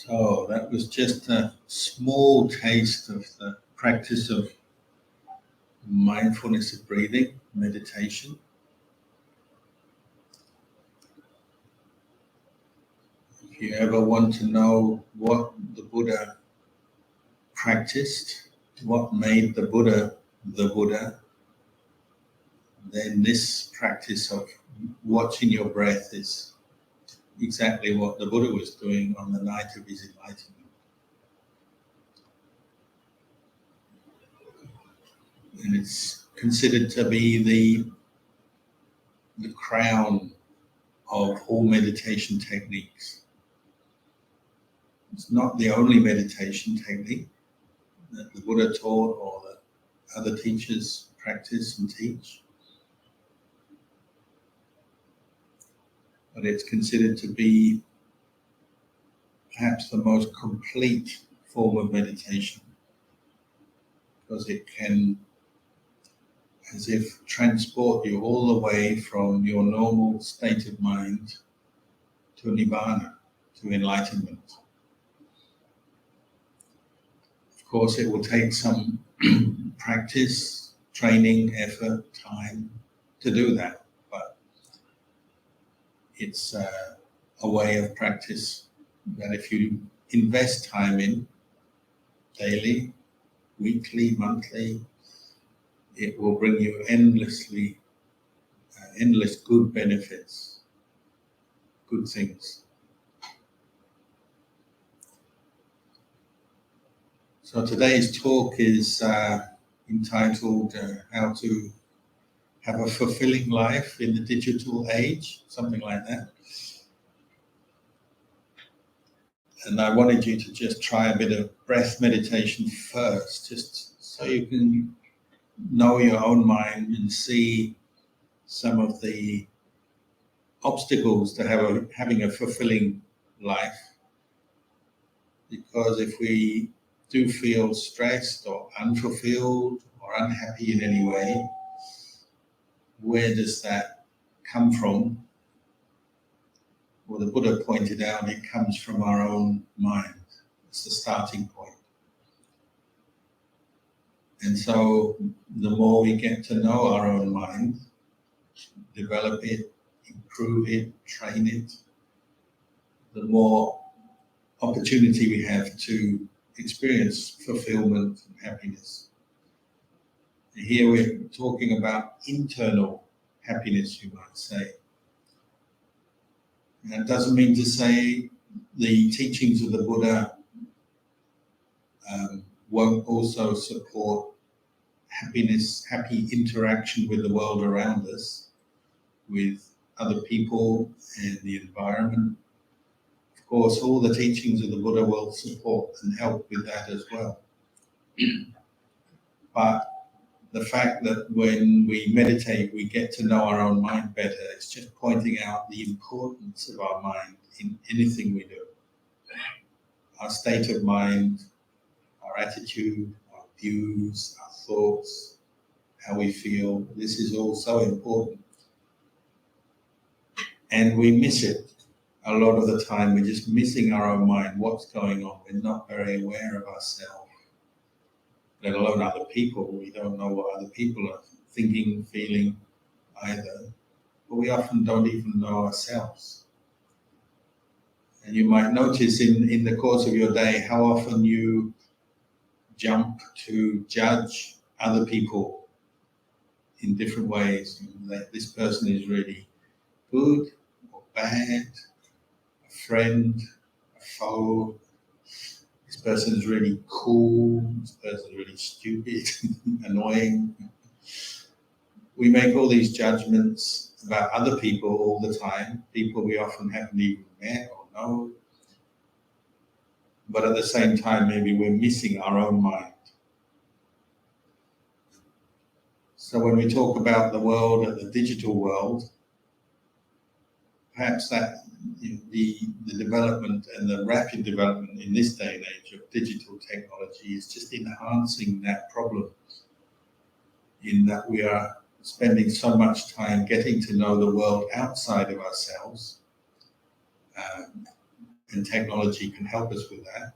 So that was just a small taste of the practice of mindfulness of breathing, meditation. If you ever want to know what the Buddha practiced, what made the Buddha, then this practice of watching your breath is exactly what the Buddha was doing on the night of his enlightenment. And it's considered to be the crown of all meditation techniques. It's not the only meditation technique that the Buddha taught or that other teachers practice and teach, but it's considered to be perhaps the most complete form of meditation, because it can, as if, transport you all the way from your normal state of mind to nibbana, to enlightenment. Of course, it will take some practice, training, effort, time to do that, but it's a way of practice that if you invest time in daily, weekly, monthly, it will bring you endless good benefits, good things. So today's talk is entitled How to Have a Fulfilling Life in the Digital Age, something like that. And I wanted you to just try a bit of breath meditation first, just so you can know your own mind and see some of the obstacles to having a fulfilling life. Because if we do feel stressed or unfulfilled or unhappy in any way, where does that come from? Well, the Buddha pointed out it comes from our own mind. It's the starting point. And so the more we get to know our own mind, develop it, improve it, train it, the more opportunity we have to experience fulfillment and happiness. Here we're talking about internal happiness, you might say. And that doesn't mean to say the teachings of the Buddha won't also support happiness, happy interaction with the world around us, with other people and the environment. Of course, all the teachings of the Buddha will support and help with that as well. But the fact that when we meditate, we get to know our own mind better, it's just pointing out the importance of our mind in anything we do. Our state of mind, our attitude, our views, our thoughts, how we feel, this is all so important. And we miss it. A lot of the time we're just missing our own mind, what's going on. We're not very aware of ourselves, let alone other people. We don't know what other people are thinking, feeling either. But we often don't even know ourselves. And you might notice in the course of your day how often you jump to judge other people in different ways. Like, this person is really good or bad, a friend, a foe. This person is really cool, this person is really stupid, annoying. We make all these judgments about other people all the time, people we often haven't even met or know. But at the same time, maybe we're missing our own mind. So when we talk about the world and the digital world, perhaps that the development and the rapid development in this day and age of digital technology is just enhancing that problem, in that we are spending so much time getting to know the world outside of ourselves, and technology can help us with that,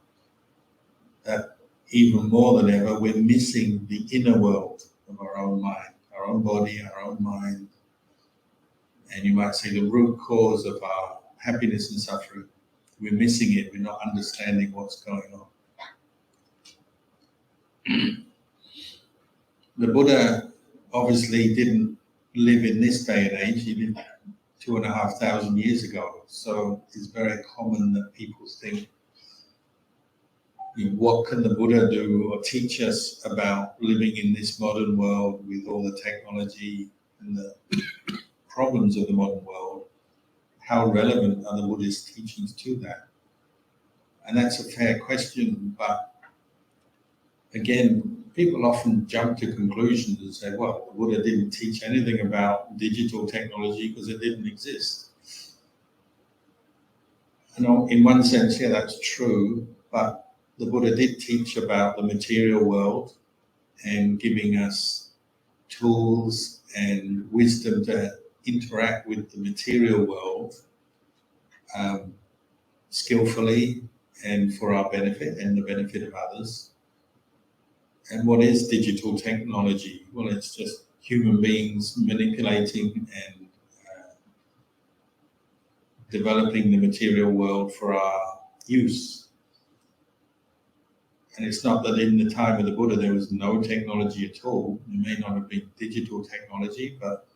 that even more than ever, we're missing the inner world of our own mind, our own body, our own mind. And you might say the root cause of our happiness and suffering. We're missing it. We're not understanding what's going on. The Buddha obviously didn't live in this day and age. He lived 2,500 years ago. So it's very common that people think, what can the Buddha do or teach us about living in this modern world with all the technology and the problems of the modern world? How relevant are the Buddhist teachings to that? And that's a fair question, but again, people often jump to conclusions and say, well, the Buddha didn't teach anything about digital technology because it didn't exist. And in one sense, yeah, that's true, but the Buddha did teach about the material world and giving us tools and wisdom to interact with the material world skillfully and for our benefit and the benefit of others. And what is digital technology? Well, it's just human beings manipulating and developing the material world for our use. And it's not that in the time of the Buddha there was no technology at all. It may not have been digital technology, but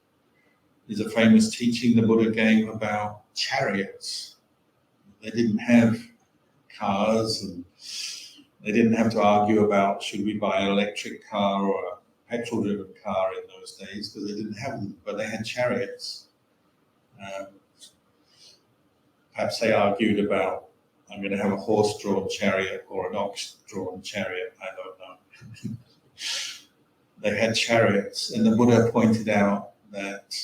there's a famous teaching the Buddha gave about chariots. They didn't have cars, and they didn't have to argue about should we buy an electric car or a petrol-driven car in those days, because they didn't have them, but they had chariots. Perhaps they argued about, I'm going to have a horse-drawn chariot or an ox-drawn chariot, I don't know. They had chariots, and the Buddha pointed out that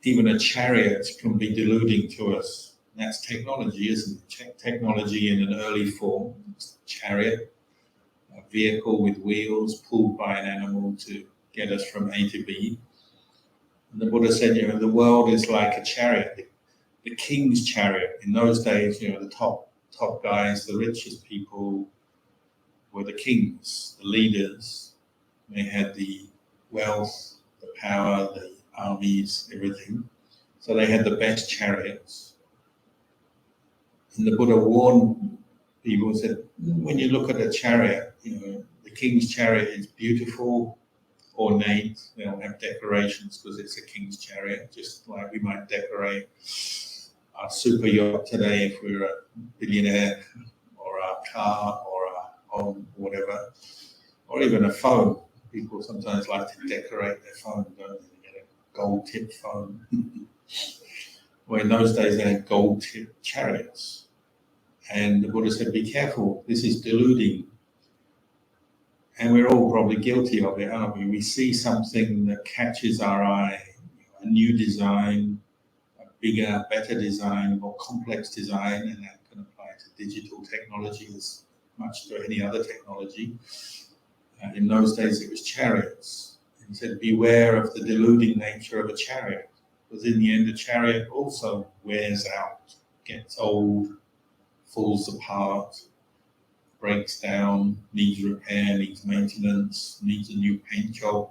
even a chariot can be deluding to us. That's technology, isn't it? Technology in an early form, chariot, a vehicle with wheels pulled by an animal to get us from A to B. And the Buddha said, the world is like a chariot. The king's chariot. In those days, the top guys, the richest people were the kings, the leaders. They had the wealth, the power, the armies, everything. So they had the best chariots. And the Buddha warned people, said, when you look at a chariot, the king's chariot is beautiful, ornate. They don't have decorations because it's a king's chariot, just like we might decorate our super yacht today if we're a billionaire, or our car, or our home, whatever, or even a phone. People sometimes like to decorate their phone, don't they? They get a gold-tipped phone. Well, in those days they had gold-tipped chariots. And the Buddha said, be careful, this is deluding. And we're all probably guilty of it, aren't we? We see something that catches our eye, a new design, bigger, better design, more complex design, and that can apply to digital technology as much to any other technology. In those days, it was chariots. And he said, beware of the deluding nature of a chariot, because in the end, a chariot also wears out, gets old, falls apart, breaks down, needs repair, needs maintenance, needs a new paint job.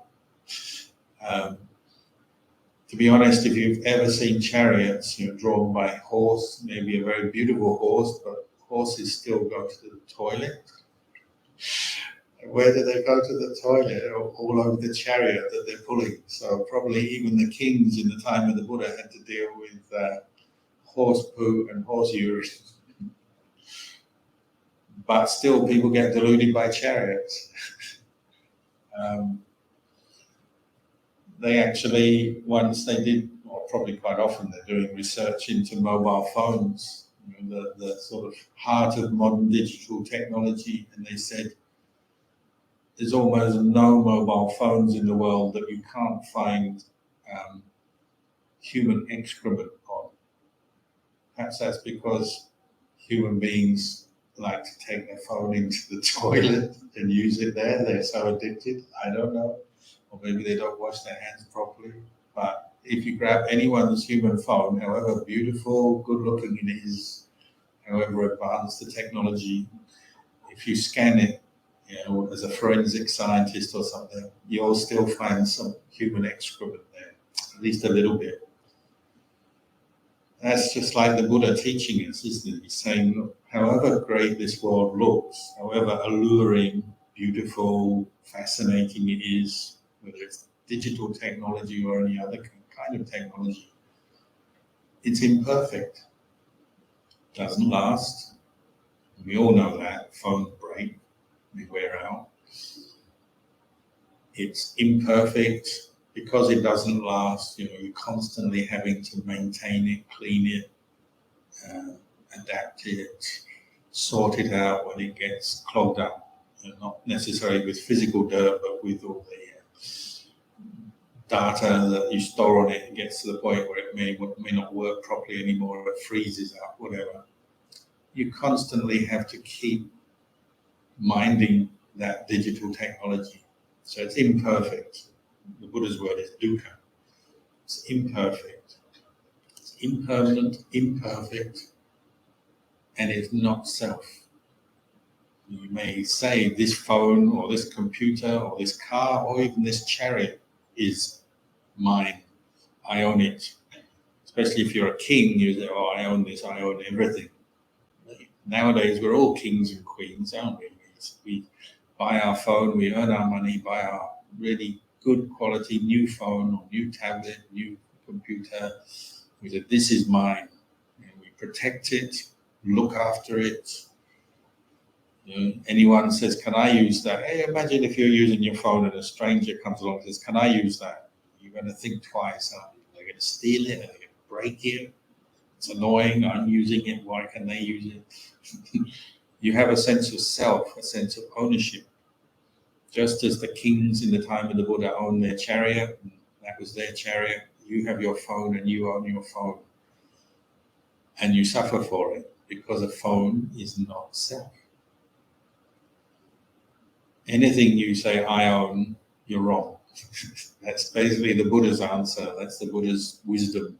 To be honest, if you've ever seen chariots, drawn by a horse, maybe a very beautiful horse, but horses still go to the toilet. Where do they go to the toilet? All over the chariot that they're pulling. So probably even the kings in the time of the Buddha had to deal with horse poo and horse urine. But still, people get deluded by chariots. They actually, once they did, or probably quite often, they're doing research into mobile phones, the sort of heart of modern digital technology, and they said there's almost no mobile phones in the world that you can't find human excrement on. Perhaps that's because human beings like to take their phone into the toilet and use it there. They're so addicted. I don't know. Or maybe they don't wash their hands properly. But if you grab anyone's human phone, however beautiful, good looking it is, however advanced the technology, if you scan it, as a forensic scientist or something, you'll still find some human excrement there, at least a little bit. That's just like the Buddha teaching us, isn't it? He's saying, look, however great this world looks, however alluring, beautiful, fascinating it is, whether it's digital technology or any other kind of technology, it's imperfect. Doesn't last. We all know that. Phones break, they wear out. It's imperfect because it doesn't last. You're constantly having to maintain it, clean it, adapt it, sort it out when it gets clogged up. Not necessarily with physical dirt, but with all the data that you store on it. It gets to the point where it may not work properly anymore, or it freezes up, whatever. You constantly have to keep minding that digital technology. So it's imperfect. The Buddha's word is dukkha. It's imperfect. It's impermanent, imperfect, and it's not self. You may say this phone or this computer or this car or even this chariot is mine. I own it. Especially if you're a king, you say, oh, I own this, I own everything. Nowadays, we're all kings and queens, aren't we? We buy our phone, we earn our money, buy our really good quality new phone or new tablet, new computer. We say, this is mine. And we protect it, look after it. Anyone says, can I use that? Hey, imagine if you're using your phone and a stranger comes along and says, can I use that? You're going to think twice, aren't you? They're going to steal it, they're going to break it. It's annoying, I'm using it, why can they use it? You have a sense of self, a sense of ownership. Just as the kings in the time of the Buddha owned their chariot, that was their chariot, you have your phone and you own your phone. And you suffer for it because a phone is not self. Anything you say, I own, you're wrong. That's basically the Buddha's answer. That's the Buddha's wisdom.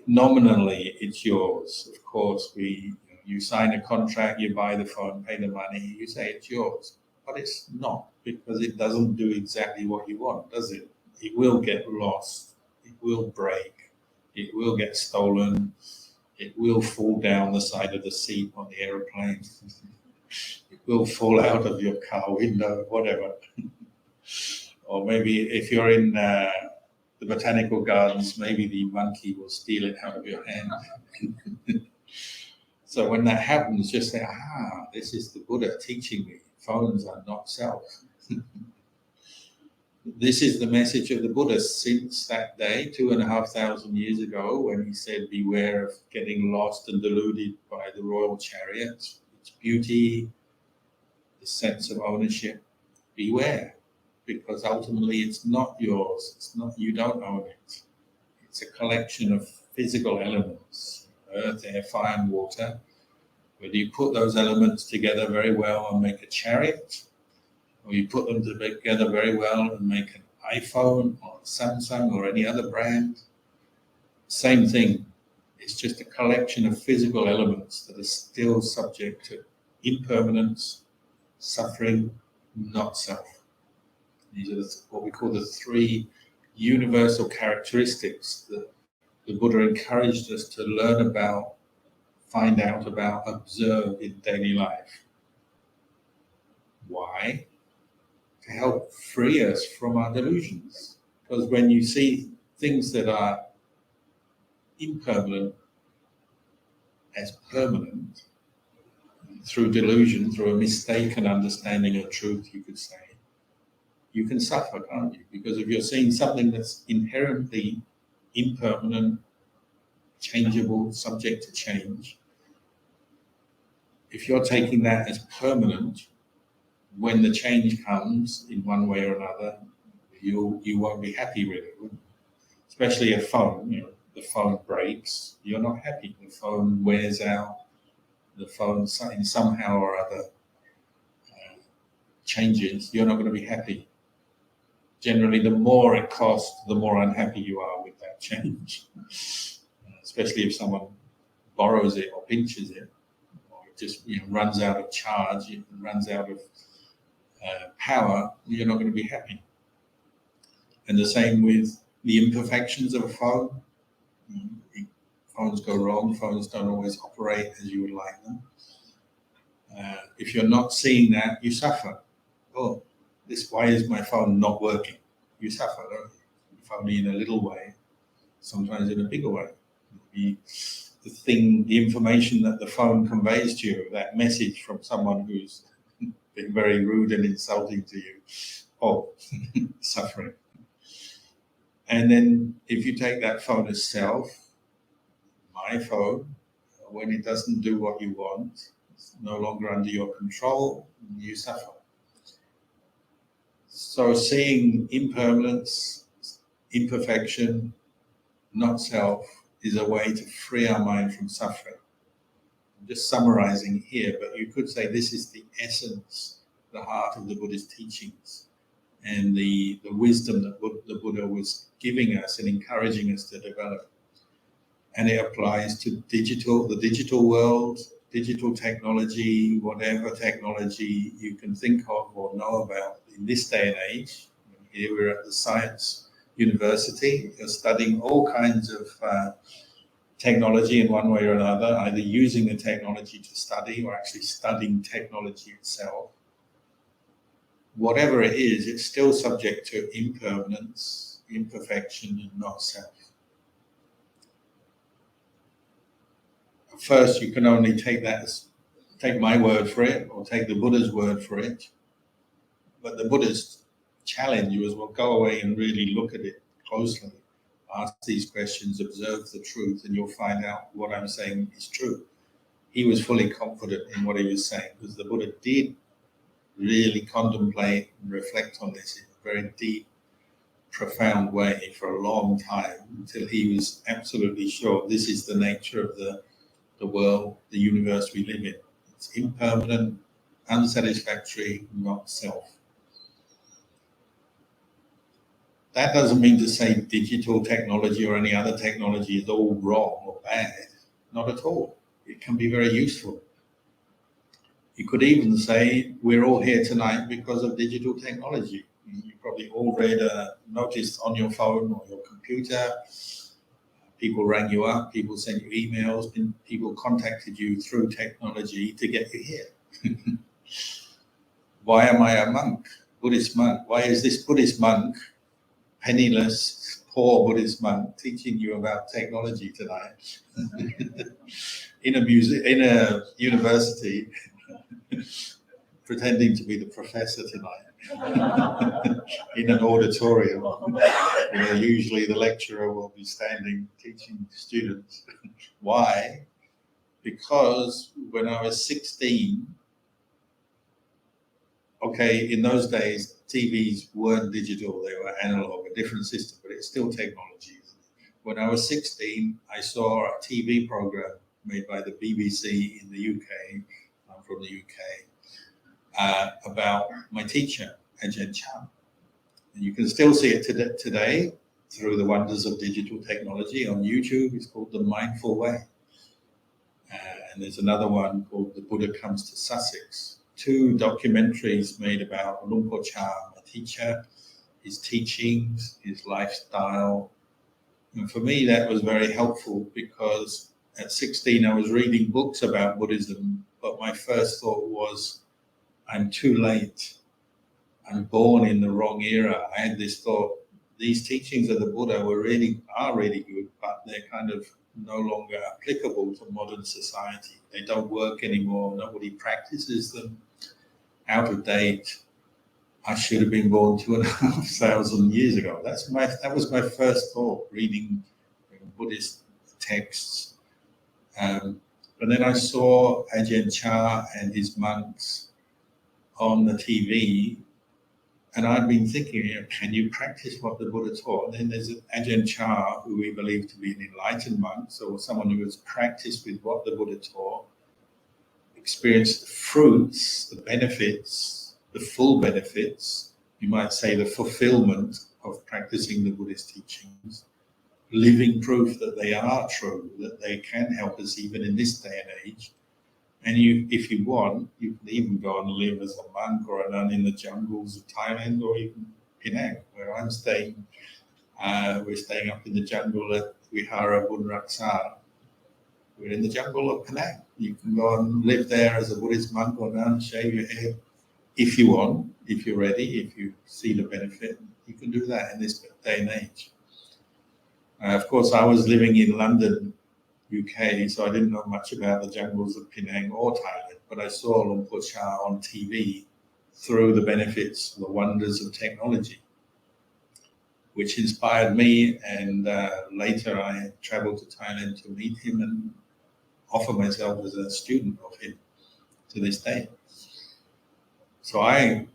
Nominally, it's yours. Of course, you sign a contract, you buy the phone, pay the money, you say it's yours. But it's not, because it doesn't do exactly what you want, does it? It will get lost. It will break. It will get stolen. It will fall down the side of the seat on the aeroplane. It will fall out of your car window, whatever. Or maybe if you're in the botanical gardens, maybe the monkey will steal it out of your hand. So when that happens, just say, this is the Buddha teaching me. Phones are not self. This is the message of the Buddha since that day, 2,500 years ago, when he said, beware of getting lost and deluded by the royal chariot, its beauty, the sense of ownership. Beware, because ultimately it's not yours. It's not, you don't own it. It's a collection of physical elements, earth, air, fire, and water. Whether you put those elements together very well and make a chariot, or you put them together very well and make an iPhone or Samsung or any other brand, same thing. It's just a collection of physical elements that are still subject to impermanence, suffering, not self. These are what we call the three universal characteristics that the Buddha encouraged us to learn about, find out about, observe in daily life. Why? To help free us from our delusions. Because when you see things that are impermanent as permanent, through delusion, through a mistaken understanding of truth, you could say, you can suffer, can't you? Because if you're seeing something that's inherently impermanent, changeable, subject to change, if you're taking that as permanent, when the change comes in one way or another, you won't be happy with it. Especially a phone, the phone breaks, you're not happy. The phone wears out, the phone somehow or other changes, you're not going to be happy. Generally, the more it costs, the more unhappy you are with that change. Especially if someone borrows it or pinches it, or it just runs out of charge, it runs out of power, you're not going to be happy. And the same with the imperfections of a phone. Phones go wrong, phones don't always operate as you would like them. If you're not seeing that, you suffer. Oh, why is my phone not working? You suffer, don't you? If only in a little way, sometimes in a bigger way. The information that the phone conveys to you, that message from someone who's been very rude and insulting to you, suffering. And then if you take that phone as self, my phone, when it doesn't do what you want, it's no longer under your control, you suffer. So seeing impermanence, imperfection, not self, is a way to free our mind from suffering. I'm just summarizing here, but you could say this is the essence, the heart of the Buddhist teachings, and the wisdom that the Buddha was giving us and encouraging us to develop. And it applies to the digital world, digital technology, whatever technology you can think of or know about in this day and age. Here we're at the Science University, you're studying all kinds of technology in one way or another, either using the technology to study or actually studying technology itself. Whatever it is, it's still subject to impermanence, imperfection, and not self. First, you can only take my word for it, or take the Buddha's word for it. But the Buddha's challenge was, well, go away and really look at it closely. Ask these questions, observe the truth, and you'll find out what I'm saying is true. He was fully confident in what he was saying, because the Buddha did really contemplate and reflect on this in a very deep, profound way for a long time, until he was absolutely sure this is the nature of the world, the universe we live in. It's impermanent, unsatisfactory, not self. That doesn't mean to say digital technology or any other technology is all wrong or bad. Not at all. It can be very useful. You could even say we're all here tonight because of digital technology. You probably all noticed on your phone or your computer, people rang you up, people sent you emails, and people contacted you through technology to get you here. Why am I a monk, Buddhist monk? Why is this Buddhist monk, penniless, poor Buddhist monk, teaching you about technology tonight in a university, pretending to be the professor tonight in an auditorium where usually the lecturer will be standing teaching students? Why? Because when I was 16, okay, in those days, TVs weren't digital, they were analog, a different system, but it's still technology. When I was 16, I saw a TV program made by the BBC in the UK, I'm from the UK, about my teacher, Ajahn Kalyano. And you can still see it today through the wonders of digital technology on YouTube. It's called The Mindful Way. And there's another one called The Buddha Comes to Sussex. 2 documentaries made about Luang Por Chah, my teacher, his teachings, his lifestyle. And for me, that was very helpful, because at 16, I was reading books about Buddhism, but my first thought was, I'm too late. I'm born in the wrong era. I had this thought, these teachings of the Buddha are really good, but they're kind of no longer applicable to modern society. They don't work anymore. Nobody practices them. Out of date. I should have been born 2,500 years ago. That was my first thought, reading Buddhist texts. And then I saw Ajahn Chah and his monks on the TV, and I'd been thinking, can you practice what the Buddha taught? And then there's Ajahn Chah, who we believe to be an enlightened monk, so someone who has practiced with what the Buddha taught, experienced the fruits, the benefits, the full benefits, you might say the fulfillment of practicing the Buddhist teachings. living proof that they are true, that they can help us even in this day and age. And if you want, you can even go and live as a monk or a nun in the jungles of Thailand or even Penang, where I'm staying. We're staying up in the jungle at Vihara Bun Raksa. We're in the jungle of Penang. You can go and live there as a Buddhist monk or nun, shave your head if you want, if you're ready, if you see the benefit. You can do that in this day and age. Of course, I was living in London, UK, so I didn't know much about the jungles of Penang or Thailand, but I saw Luang Por Chah on TV through the benefits, the wonders of technology, which inspired me. And later I traveled to Thailand to meet him and offer myself as a student of him to this day. So I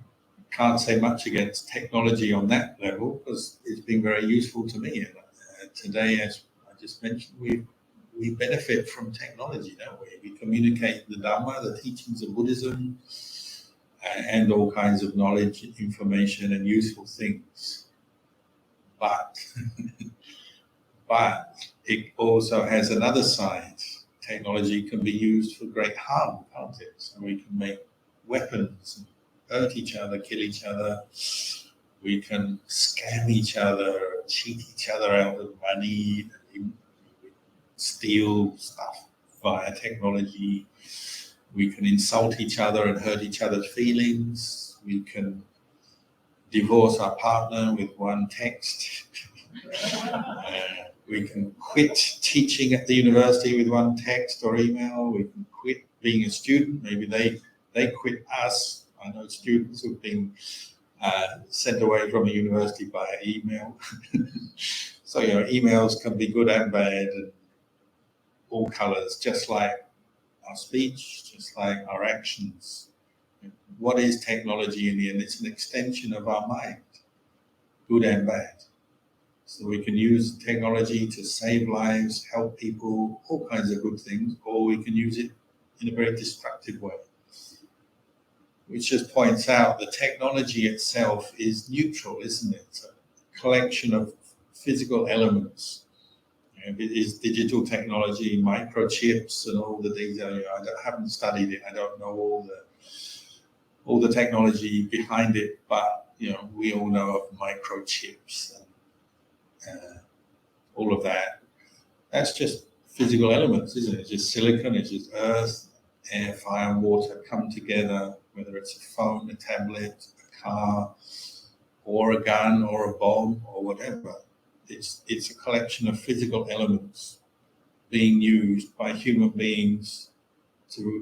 can't say much against technology on that level because it's been very useful to me. And today, as I just mentioned, we benefit from technology, don't we? We communicate the Dhamma, the teachings of Buddhism, and all kinds of knowledge, information, and useful things. But it also has another side. Technology can be used for great harm, can't it? So we can make weapons, hurt each other, kill each other. We can scam each other, cheat each other out of money, steal stuff via technology. We can insult each other and hurt each other's feelings. We can divorce our partner with one text. We can quit teaching at the university with one text or email. We can quit being a student. Maybe they quit us. I know students who've been sent away from a university by email. So, emails can be good and bad, and all colors, just like our speech, just like our actions. What is technology in the end? It's an extension of our mind, good and bad. So we can use technology to save lives, help people, all kinds of good things, or we can use it in a very destructive way, which just points out the technology itself is neutral, isn't it? It's a collection of physical elements. If it is digital technology, microchips, and all the things, I haven't studied it. I don't know all the technology behind it, but we all know of microchips and all of that. That's just physical elements, isn't it? It's just silicon, it's just earth, air, fire, and water come together, whether it's a phone, a tablet, a car, or a gun, or a bomb, or whatever. It's a collection of physical elements being used by human beings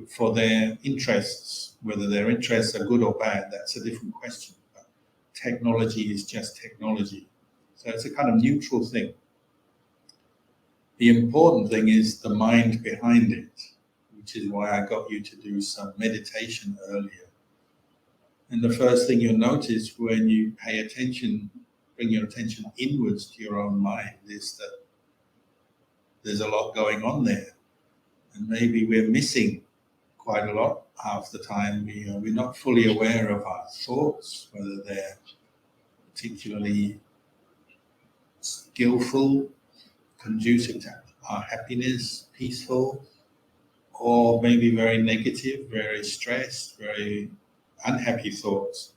for their interests. Whether their interests are good or bad, that's a different question. But technology is just technology. So it's a kind of neutral thing. The important thing is the mind behind it, which is why I got you to do some meditation earlier. And the first thing you'll notice when you pay attention, bring your attention inwards to your own mind, is that there's a lot going on there. And maybe we're missing quite a lot half the time. We're not fully aware of our thoughts, whether they're particularly skillful, conducive to our happiness, peaceful, or maybe very negative, very stressed, very unhappy thoughts.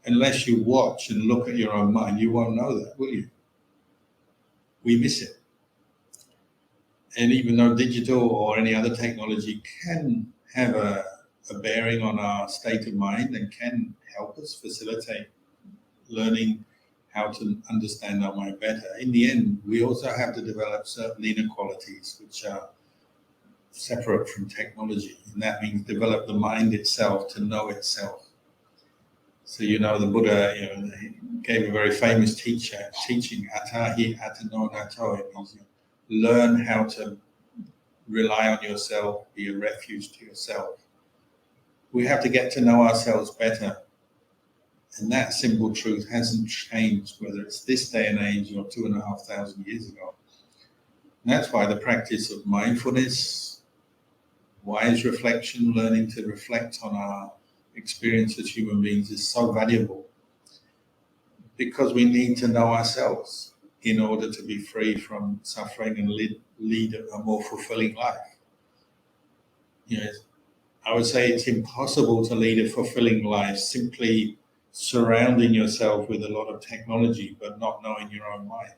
Unless you watch and look at your own mind, you won't know that, will you? We miss it. And even though digital or any other technology can have a bearing on our state of mind and can help us facilitate learning how to understand our mind better, in the end, we also have to develop certain inner qualities which are separate from technology. And that means develop the mind itself to know itself. So the Buddha gave a very famous teaching, Atahi Atano Nato. It means learn how to rely on yourself, be a refuge to yourself. We have to get to know ourselves better. And that simple truth hasn't changed, whether it's this day and age or 2,500 years ago. And that's why the practice of mindfulness, wise reflection, learning to reflect on our experience as human beings is so valuable, because we need to know ourselves. in order to be free from suffering and lead a more fulfilling life. I would say it's impossible to lead a fulfilling life simply surrounding yourself with a lot of technology but not knowing your own mind.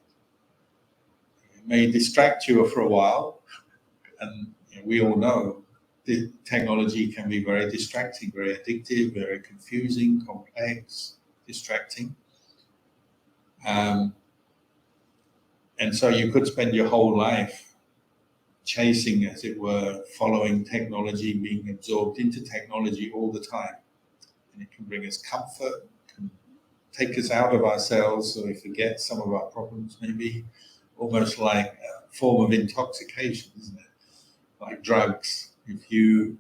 It may distract you for a while, and we all know the technology can be very distracting, very addictive, very confusing, complex, distracting. And so you could spend your whole life chasing, as it were, following technology, being absorbed into technology all the time. And it can bring us comfort, can take us out of ourselves so we forget some of our problems, maybe almost like a form of intoxication, isn't it? Like drugs. If you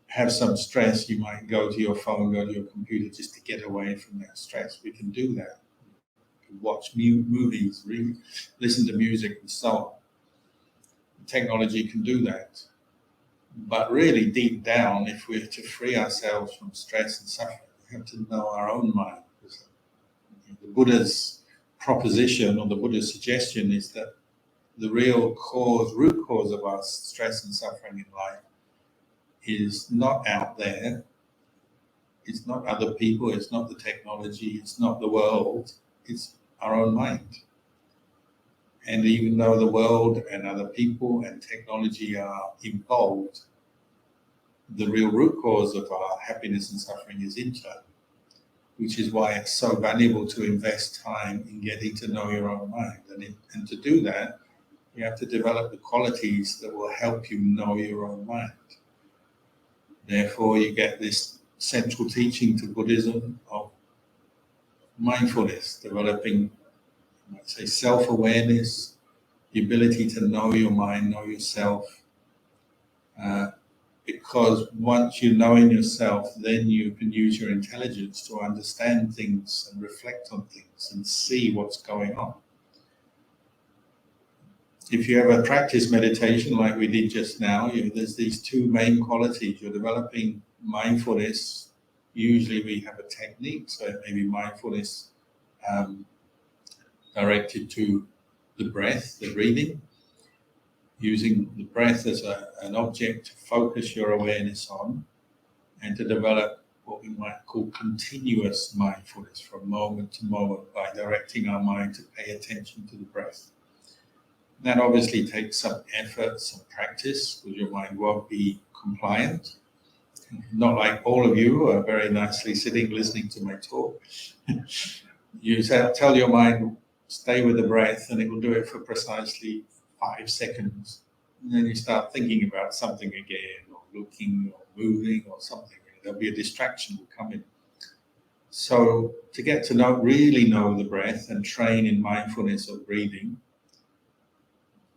have some stress, you might go to your phone, go to your computer just to get away from that stress. We can do that. We can watch movies, read, listen to music, and so on. Technology can do that. But really, deep down, if we're to free ourselves from stress and suffering, we have to know our own mind. The Buddha's proposition, or the Buddha's suggestion, is that the real root cause of our stress and suffering in life is not out there. It's not other people, it's not the technology, it's not the world, it's our own mind. And even though the world and other people and technology are involved, the real root cause of our happiness and suffering is internal, which is why it's so valuable to invest time in getting to know your own mind. And to do that, you have to develop the qualities that will help you know your own mind. Therefore, you get this central teaching to Buddhism of mindfulness, developing, you might say, self-awareness, the ability to know your mind, know yourself. Because once you know in yourself, then you can use your intelligence to understand things and reflect on things and see what's going on. If you ever practice meditation like we did just now, there's these two main qualities. You're developing mindfulness. Usually we have a technique, so it may be mindfulness directed to the breath, the breathing, using the breath as an object to focus your awareness on, and to develop what we might call continuous mindfulness from moment to moment by directing our mind to pay attention to the breath. That obviously takes some effort, some practice, because your mind won't be compliant. Not like all of you who are very nicely sitting listening to my talk. You tell your mind, stay with the breath, and it will do it for precisely 5 seconds. And then you start thinking about something again, or looking, or moving, or something. There'll be a distraction will come in. So to get to really know the breath and train in mindfulness of breathing,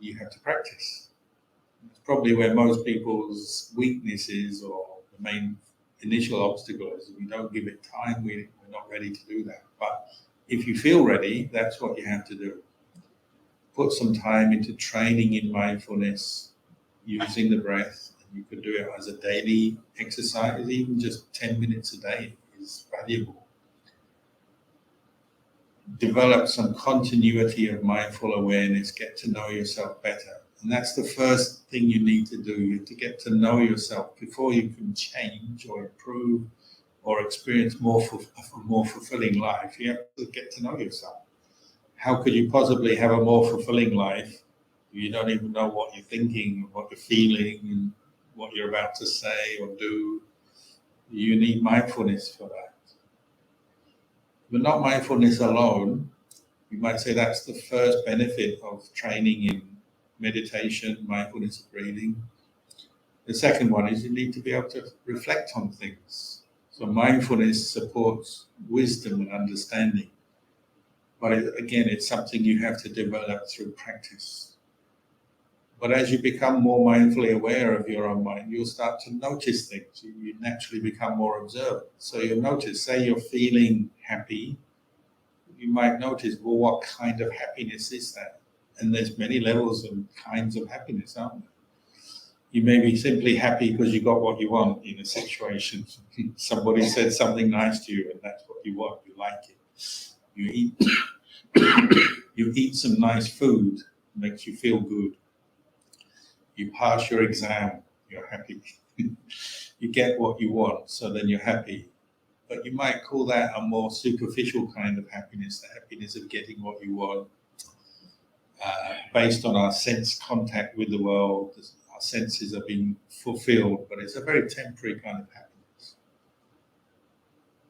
you have to practice. It's probably where most people's weakness is, or the main initial obstacle is. If we don't give it time, we're not ready to do that. But if you feel ready, that's what you have to do. Put some time into training in mindfulness, using the breath. You could do it as a daily exercise, even just 10 minutes a day is valuable. Develop some continuity of mindful awareness, get to know yourself better. And that's the first thing you need to do. You have to get to know yourself before you can change or improve or experience a more fulfilling life. You have to get to know yourself. How could you possibly have a more fulfilling life if you don't even know what you're thinking, what you're feeling, and what you're about to say or do? You need mindfulness for that. But not mindfulness alone. You might say that's the first benefit of training in meditation, mindfulness of breathing. The second one is you need to be able to reflect on things. So mindfulness supports wisdom and understanding. But again, it's something you have to develop through practice. But as you become more mindfully aware of your own mind, you'll start to notice things. You naturally become more observant. So you'll notice, say you're feeling happy, you might notice, well, what kind of happiness is that? And there's many levels and kinds of happiness, aren't there? You may be simply happy because you got what you want in a situation. Somebody said something nice to you and that's what you want, you like it. You You eat some nice food, makes you feel good. You pass your exam, you're happy. You get what you want, so then you're happy. But you might call that a more superficial kind of happiness, the happiness of getting what you want, based on our sense contact with the world. Our senses are being fulfilled, but it's a very temporary kind of happiness.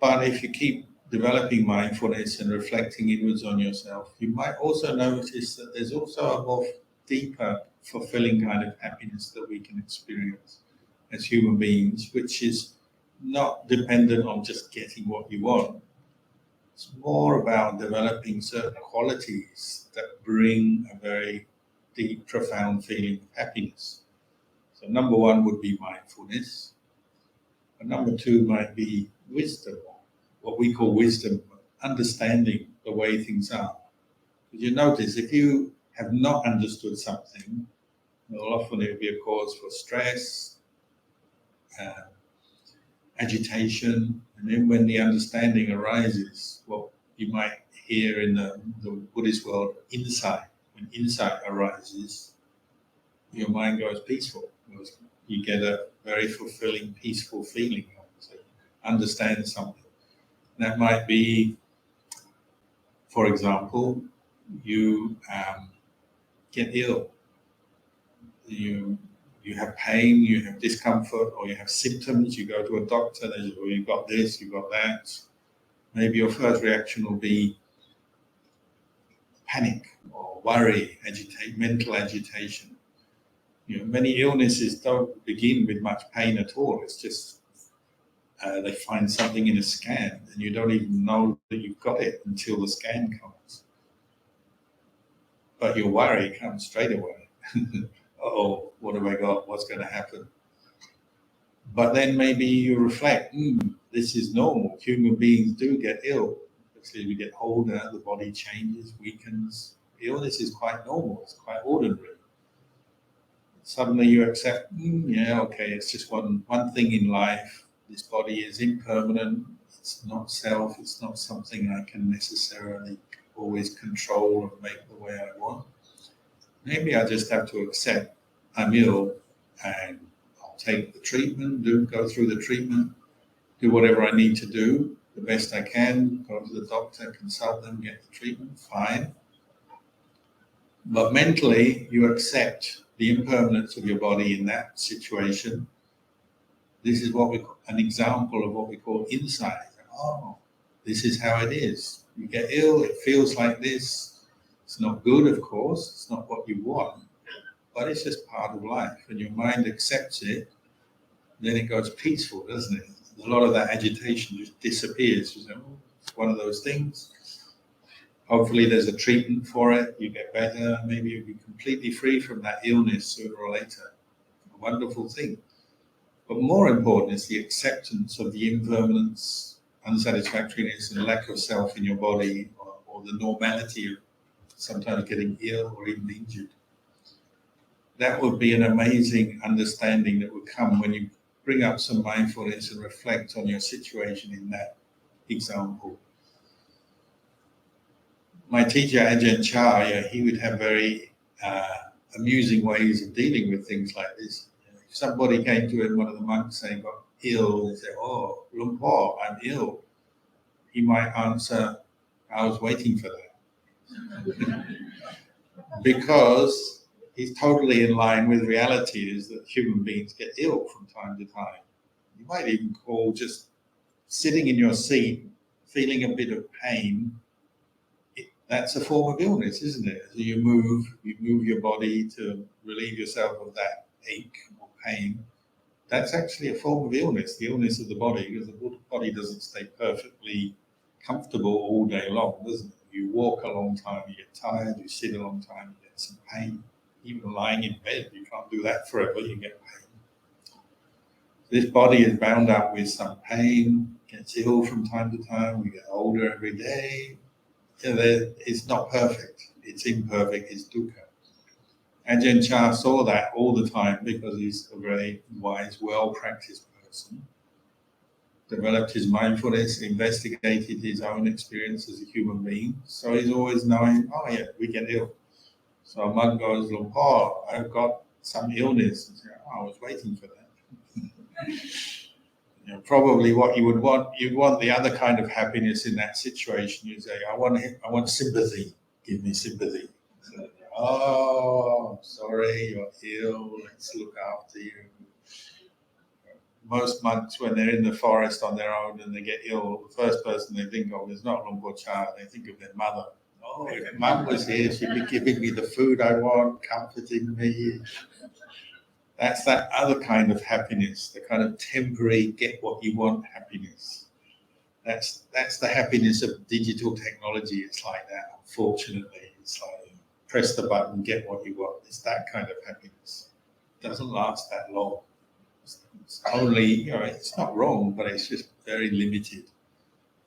But if you keep developing mindfulness and reflecting inwards on yourself, you might also notice that there's also a more deeper, fulfilling kind of happiness that we can experience as human beings, which is not dependent on just getting what you want. It's more about developing certain qualities that bring a very deep, profound feeling of happiness. So number one would be mindfulness. And number two might be wisdom, what we call wisdom, understanding the way things are. Because you notice if you have not understood something, well, often it will be a cause for stress, agitation, and then when the understanding arises, what you might hear in the Buddhist world, insight. When insight arises, your mind goes peaceful. You get a very fulfilling, peaceful feeling. So understand something. That might be, for example, you get ill. You have pain, you have discomfort, or you have symptoms. You go to a doctor, they say, well, you've got this, you've got that. Maybe your first reaction will be panic or worry, mental agitation. Many illnesses don't begin with much pain at all. It's just they find something in a scan, and you don't even know that you've got it until the scan comes. But your worry comes straight away. Oh, what have I got? What's going to happen? But then maybe you reflect, this is normal. Human beings do get ill. Especially as we get older, the body changes, weakens. Illness is quite normal. It's quite ordinary. Suddenly you accept, yeah, okay, it's just one thing in life. This body is impermanent. It's not self. It's not something I can necessarily always control or make the way I want. Maybe I just have to accept I'm ill, and I'll take the treatment, go through the treatment, do whatever I need to do, the best I can, go to the doctor, consult them, get the treatment, fine. But mentally, you accept the impermanence of your body in that situation. This is an example of what we call insight. Oh, this is how it is. You get ill, it feels like this. It's not good, of course. It's not what you want, but it's just part of life. And your mind accepts it, then it goes peaceful, doesn't it? A lot of that agitation just disappears. It's one of those things. Hopefully there's a treatment for it. You get better. Maybe you'll be completely free from that illness sooner or later. A wonderful thing. But more important is the acceptance of the impermanence, unsatisfactoriness, and lack of self in your body, or the normality of sometimes getting ill or even injured. That would be an amazing understanding that would come when you bring up some mindfulness and reflect on your situation in that example. My teacher, Ajahn Kalyano, he would have very amusing ways of dealing with things like this. If somebody came to him, one of the monks saying got ill, and say, "Oh, Luang Por, I'm ill," he might answer, "I was waiting for that." Because he's totally in line with reality, is that human beings get ill from time to time. You might even call just sitting in your seat, feeling a bit of pain, that's a form of illness, isn't it? So you move your body to relieve yourself of that ache or pain. That's actually a form of illness, the illness of the body, because the body doesn't stay perfectly comfortable all day long, doesn't it? You walk a long time, you get tired, you sit a long time, you get some pain. Even lying in bed, you can't do that forever, you get pain. This body is bound up with some pain, gets ill from time to time, we get older every day. It's not perfect, it's imperfect, it's dukkha. Ajahn Chah saw that all the time because he's a very wise, well-practiced person. developed his mindfulness, investigated his own experience as a human being. So he's always knowing, oh yeah, we get ill. So a monk goes, oh, I've got some illness. And say, oh, I was waiting for that. Probably what you would want, you'd want the other kind of happiness in that situation. You say, I want sympathy. Give me sympathy. So, oh, sorry, you're ill. Let's look after you. Most monks, when they're in the forest on their own and they get ill, the first person they think of is not Luang Por Chah, they think of their mother. Oh, if mum was here, she'd be giving me the food I want, comforting me. That's that other kind of happiness, the kind of temporary get what you want happiness. That's the happiness of digital technology. It's like that, unfortunately. It's like press the button, get what you want. It's that kind of happiness. It doesn't last that long. It's only, it's not wrong, but it's just very limited.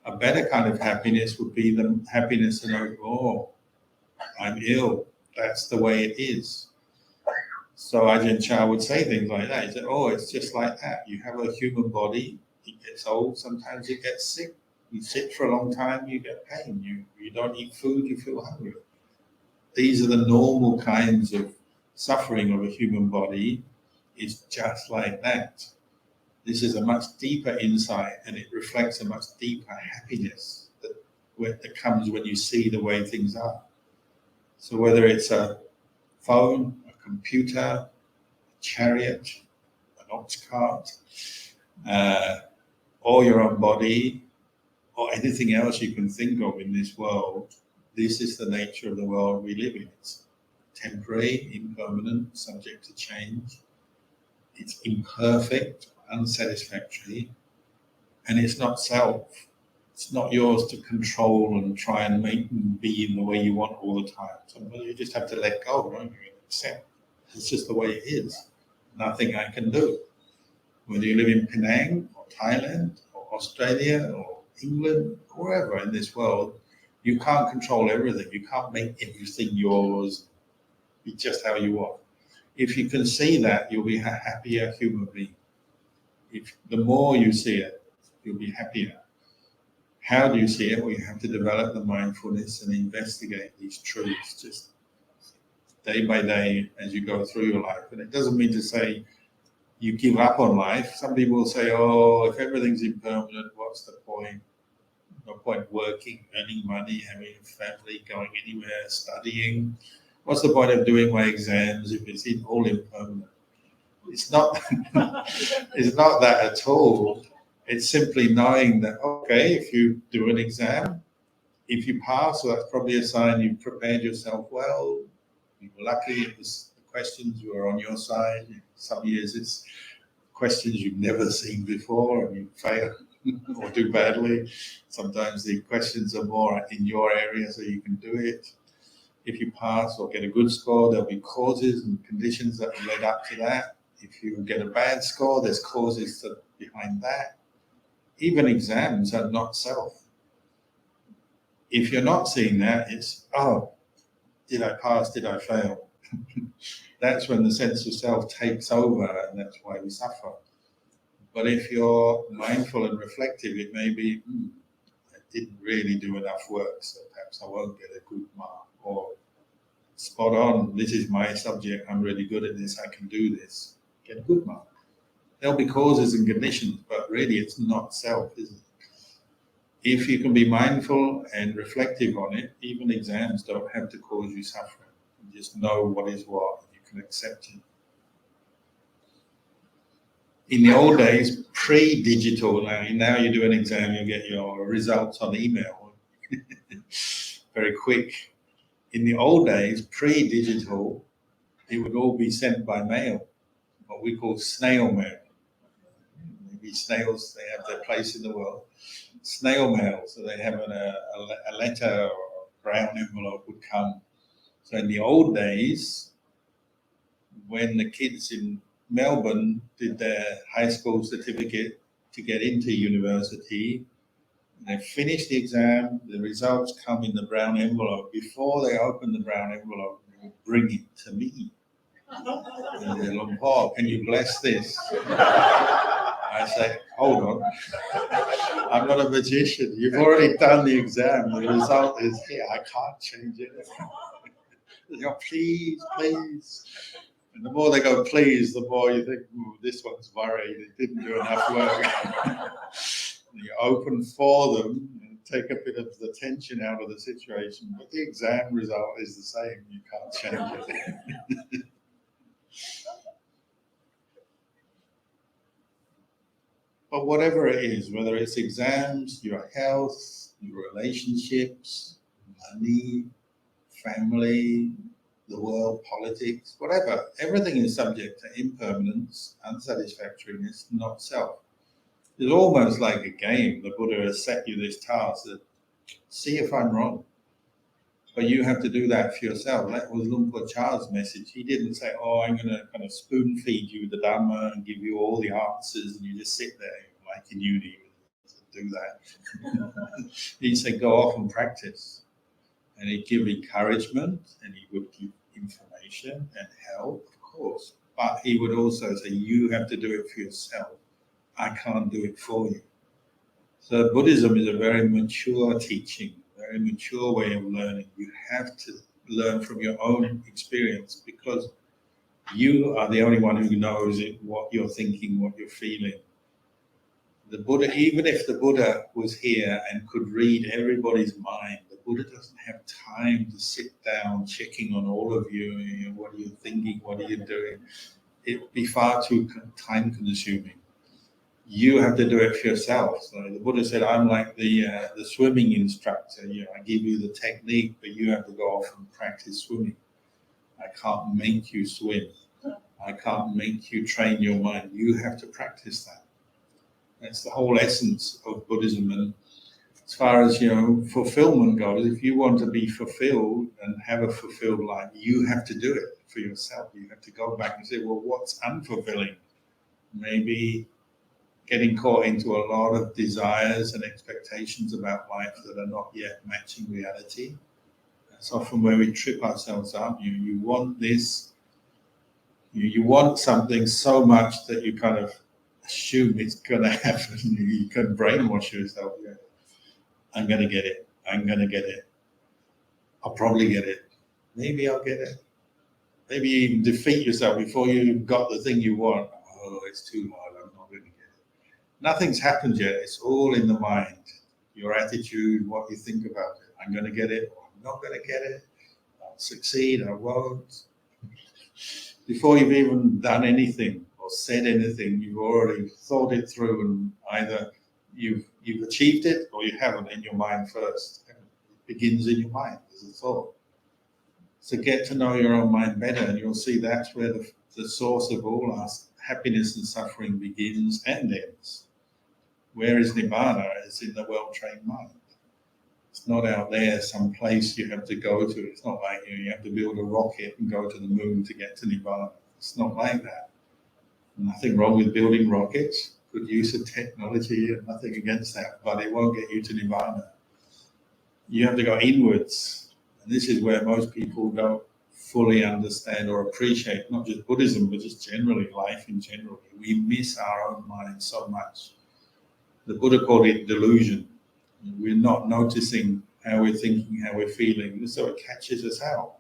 A better kind of happiness would be the happiness to know, oh, I'm ill. That's the way it is. So Ajahn Chah would say things like that. He said, oh, it's just like that. You have a human body, it gets old, sometimes it gets sick. You sit for a long time, you get pain. You don't eat food, you feel hungry. These are the normal kinds of suffering of a human body. It's just like that. This is a much deeper insight, and it reflects a much deeper happiness that comes when you see the way things are. So whether it's a phone, a computer, a chariot, an ox cart, or your own body, or anything else you can think of in this world, this is the nature of the world we live in. It's temporary, impermanent, subject to change. It's imperfect, unsatisfactory, and it's not self. It's not yours to control and try and make and be in the way you want all the time. So you just have to let go, don't you? Accept. It's just the way it is. Nothing I can do. Whether you live in Penang or Thailand or Australia or England, wherever in this world, you can't control everything. You can't make everything yours. Be just how you want. If you can see that, you'll be a happier human being. If the more you see it, you'll be happier. How do you see it? Well, you have to develop the mindfulness and investigate these truths just day by day as you go through your life. And it doesn't mean to say you give up on life. Some people will say, oh, if everything's impermanent, what's the point? No point working, earning money, having a family, going anywhere, studying. What's the point of doing my exams if it's all impermanent? It's not, it's not that at all. It's simply knowing that, okay, if you do an exam, if you pass, well, that's probably a sign you've prepared yourself well. You were lucky, the questions were on your side. Some years it's questions you've never seen before and you fail or do badly. Sometimes the questions are more in your area so you can do it. If you pass or get a good score, there'll be causes and conditions that led up to that. If you get a bad score, there's causes behind that. Even exams are not self. If you're not seeing that, it's, oh, did I pass? Did I fail? That's when the sense of self takes over, and that's why we suffer. But if you're mindful and reflective, it may be, I didn't really do enough work, so perhaps I won't get a good mark. Or spot on, this is my subject, I'm really good at this, I can do this, get a good mark. There'll be causes and conditions, but really it's not self, is it? If you can be mindful and reflective on it, even exams don't have to cause you suffering. You just know what is what, you can accept it. In the old days, pre-digital, now you do an exam, you get your results on email. Very quick. In the old days, pre-digital, it would all be sent by mail, what we call snail mail. Maybe snails, they have their place in the world. Snail mail, so they have a letter or a brown envelope would come. So in the old days, when the kids in Melbourne did their high school certificate to get into university, they finish the exam, the results come in the brown envelope. Before they open the brown envelope, they would bring it to me. And they Luang Por, can you bless this? I say, hold on, I'm not a magician. You've already done the exam. The result is here. I can't change it. They go, please, please. And the more they go, please, the more you think, this one's worried. It didn't do enough work. You open for them and take a bit of the tension out of the situation. But the exam result is the same. You can't change it. But whatever it is, whether it's exams, your health, your relationships, money, family, the world, politics, whatever, everything is subject to impermanence, unsatisfactoriness, not self. It's almost like a game. The Buddha has set you this task that see if I'm wrong. But you have to do that for yourself. That was Luang Por Chah's message. He didn't say, oh, I'm going to kind of spoon feed you the Dhamma and give you all the answers and you just sit there like in uni and do that. He said, go off and practice. And he'd give encouragement and he would give information and help, of course. But he would also say, you have to do it for yourself. I can't do it for you. So Buddhism is a very mature teaching, very mature way of learning. You have to learn from your own experience because you are the only one who knows it, what you're thinking, what you're feeling. The Buddha, even if the Buddha was here and could read everybody's mind, the Buddha doesn't have time to sit down checking on all of you, what are you thinking, what are you doing? It'd be far too time consuming. You have to do it for yourself. So the Buddha said, I'm like the swimming instructor. I give you the technique, but you have to go off and practice swimming. I can't make you swim. I can't make you train your mind. You have to practice that. That's the whole essence of Buddhism. And as far as, fulfillment goes, if you want to be fulfilled and have a fulfilled life, you have to do it for yourself. You have to go back and say, well, what's unfulfilling? Maybe getting caught into a lot of desires and expectations about life that are not yet matching reality. That's often where we trip ourselves up. You want this, you want something so much that you kind of assume it's going to happen. You can brainwash yourself. I'm going to get it. I'm going to get it. I'll probably get it. Maybe I'll get it. Maybe you even defeat yourself before you got the thing you want. Oh, it's too hard. I'm not going to get it. Nothing's happened yet. It's all in the mind. Your attitude, what you think about it. I'm going to get it, or I'm not going to get it. I'll succeed, I won't. Before you've even done anything or said anything, you've already thought it through, and either you've achieved it or you haven't in your mind first. It begins in your mind as a thought. So get to know your own mind better, and you'll see that's where the source of all our happiness and suffering begins and ends. Where is Nibbana? It's in the well-trained mind. It's not out there, some place you have to go to. It's not like you have to build a rocket and go to the moon to get to Nibbana. It's not like that. Nothing wrong with building rockets. Good use of technology and nothing against that, but it won't get you to Nibbana. You have to go inwards. And this is where most people don't fully understand or appreciate, not just Buddhism, but just generally, life in general. We miss our own mind so much. The Buddha called it delusion. We're not noticing how we're thinking, how we're feeling, so it catches us out.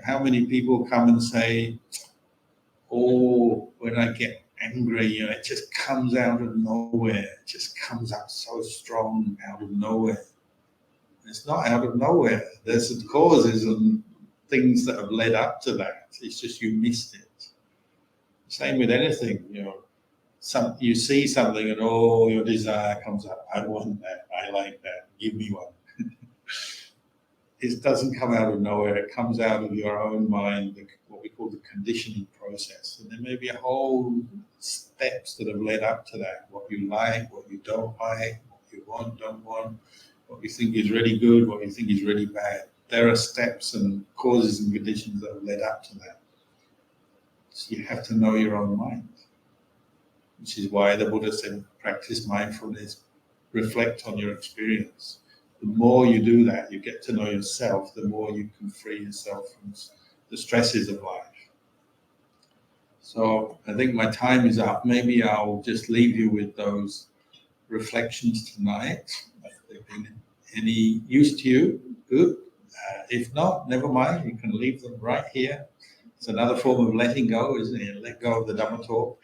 How many people come and say, oh, when I get angry, it just comes out of nowhere. It just comes up so strong out of nowhere. It's not out of nowhere. There's some causes and things that have led up to that. It's just you missed it. Same with anything, you see something and your desire comes up. I want that. I like that. Give me one. It doesn't come out of nowhere. It comes out of your own mind, what we call the conditioning process. And there may be a whole steps that have led up to that. What you like, what you don't like, what you want, don't want, what you think is really good, what you think is really bad. There are steps and causes and conditions that have led up to that. So you have to know your own mind. Which is why the Buddha said, practice mindfulness, reflect on your experience. The more you do that, you get to know yourself, the more you can free yourself from the stresses of life. So I think my time is up. Maybe I'll just leave you with those reflections tonight. If they've been any use to you, good. If not, never mind. You can leave them right here. It's another form of letting go, isn't it? Let go of the Dhamma talk.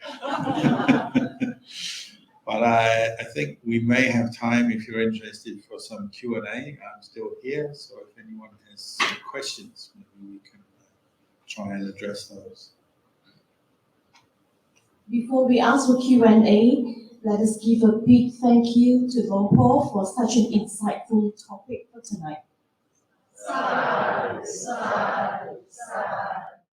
But I think we may have time, if you're interested, for some Q&A. I'm still here, so if anyone has some questions, maybe we can try and address those. Before we ask for Q&A, let us give a big thank you to Long Po for such an insightful topic for tonight. Sadhu, sadhu, sadhu.